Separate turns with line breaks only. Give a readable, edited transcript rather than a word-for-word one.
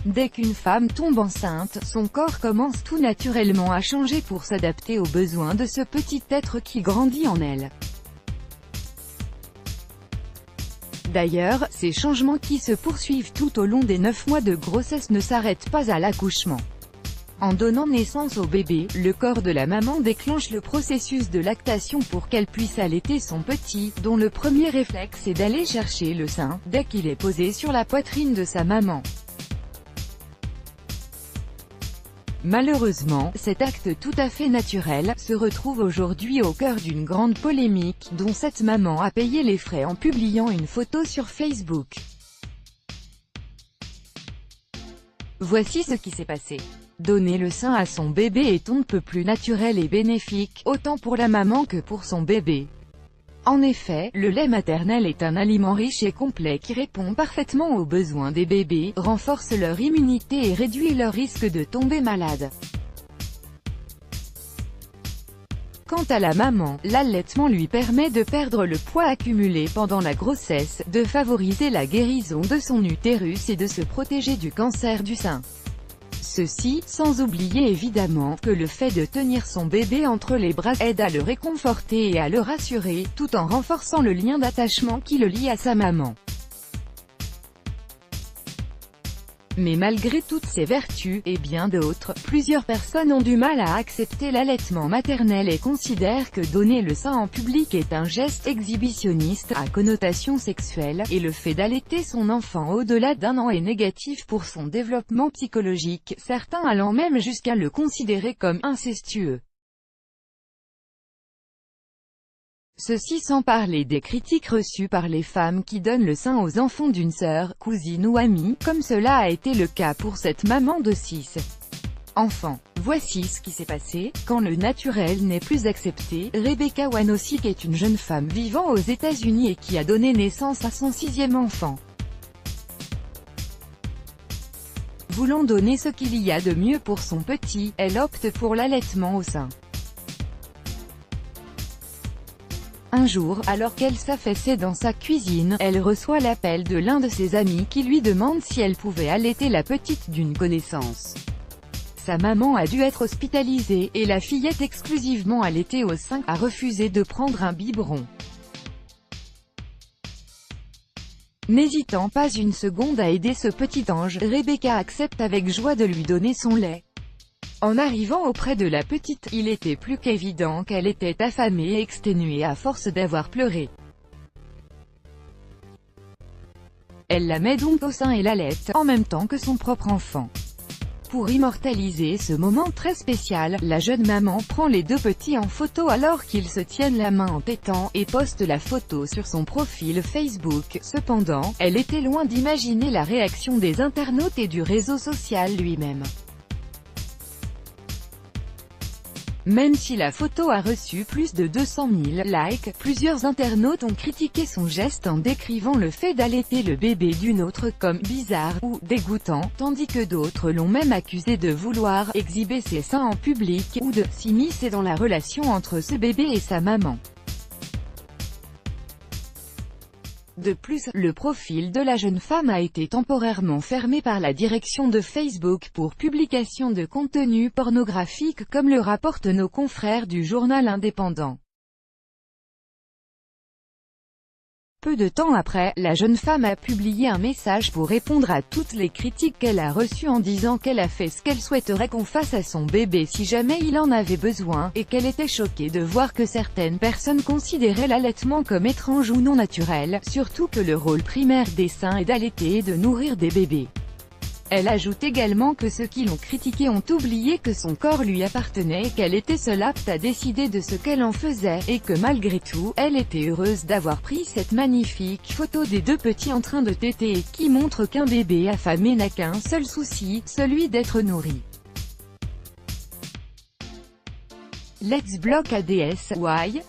Dès qu'une femme tombe enceinte, son corps commence tout naturellement à changer pour s'adapter aux besoins de ce petit être qui grandit en elle. D'ailleurs, ces changements qui se poursuivent tout au long des 9 mois de grossesse ne s'arrêtent pas à l'accouchement. En donnant naissance au bébé, le corps de la maman déclenche le processus de lactation pour qu'elle puisse allaiter son petit, dont le premier réflexe est d'aller chercher le sein, dès qu'il est posé sur la poitrine de sa maman. Malheureusement, cet acte tout à fait naturel se retrouve aujourd'hui au cœur d'une grande polémique, dont cette maman a payé les frais en publiant une photo sur Facebook. Voici ce qui s'est passé. Donner le sein à son bébé est on ne peut plus naturel et bénéfique, autant pour la maman que pour son bébé. En effet, le lait maternel est un aliment riche et complet qui répond parfaitement aux besoins des bébés, renforce leur immunité et réduit leur risque de tomber malade. Quant à la maman, l'allaitement lui permet de perdre le poids accumulé pendant la grossesse, de favoriser la guérison de son utérus et de se protéger du cancer du sein. Ceci, sans oublier évidemment que le fait de tenir son bébé entre les bras aide à le réconforter et à le rassurer, tout en renforçant le lien d'attachement qui le lie à sa maman. Mais malgré toutes ces vertus, et bien d'autres, plusieurs personnes ont du mal à accepter l'allaitement maternel et considèrent que donner le sein en public est un geste exhibitionniste, à connotation sexuelle, et le fait d'allaiter son enfant au-delà d'1 an est négatif pour son développement psychologique, certains allant même jusqu'à le considérer comme incestueux. Ceci sans parler des critiques reçues par les femmes qui donnent le sein aux enfants d'une sœur, cousine ou amie, comme cela a été le cas pour cette maman de 6 enfants. Voici ce qui s'est passé. Quand le naturel n'est plus accepté, Rebecca Wanosik est une jeune femme vivant aux États-Unis et qui a donné naissance à son 6e enfant. Voulant donner ce qu'il y a de mieux pour son petit, elle opte pour l'allaitement au sein. Un jour, alors qu'elle s'affaissait dans sa cuisine, elle reçoit l'appel de l'un de ses amis qui lui demande si elle pouvait allaiter la petite d'une connaissance. Sa maman a dû être hospitalisée, et la fillette exclusivement allaitée au sein a refusé de prendre un biberon. N'hésitant pas une seconde à aider ce petit ange, Rebecca accepte avec joie de lui donner son lait. En arrivant auprès de la petite, il était plus qu'évident qu'elle était affamée et exténuée à force d'avoir pleuré. Elle la met donc au sein et l'allaite, en même temps que son propre enfant. Pour immortaliser ce moment très spécial, la jeune maman prend les 2 petits en photo alors qu'ils se tiennent la main en tétant, et poste la photo sur son profil Facebook. Cependant, elle était loin d'imaginer la réaction des internautes et du réseau social lui-même. Même si la photo a reçu plus de 200 000 likes, plusieurs internautes ont critiqué son geste en décrivant le fait d'allaiter le bébé d'une autre comme bizarre ou dégoûtant, tandis que d'autres l'ont même accusé de vouloir exhiber ses seins en public ou de s'immiscer dans la relation entre ce bébé et sa maman. De plus, le profil de la jeune femme a été temporairement fermé par la direction de Facebook pour publication de contenu pornographique comme le rapportent nos confrères du journal indépendant. Peu de temps après, la jeune femme a publié un message pour répondre à toutes les critiques qu'elle a reçues en disant qu'elle a fait ce qu'elle souhaiterait qu'on fasse à son bébé si jamais il en avait besoin, et qu'elle était choquée de voir que certaines personnes considéraient l'allaitement comme étrange ou non naturel, surtout que le rôle primaire des seins est d'allaiter et de nourrir des bébés. Elle ajoute également que ceux qui l'ont critiquée ont oublié que son corps lui appartenait et qu'elle était seule apte à décider de ce qu'elle en faisait, et que malgré tout, elle était heureuse d'avoir pris cette magnifique photo des 2 petits en train de téter et qui montre qu'un bébé affamé n'a qu'un seul souci, celui d'être nourri. Let's block ADS, why?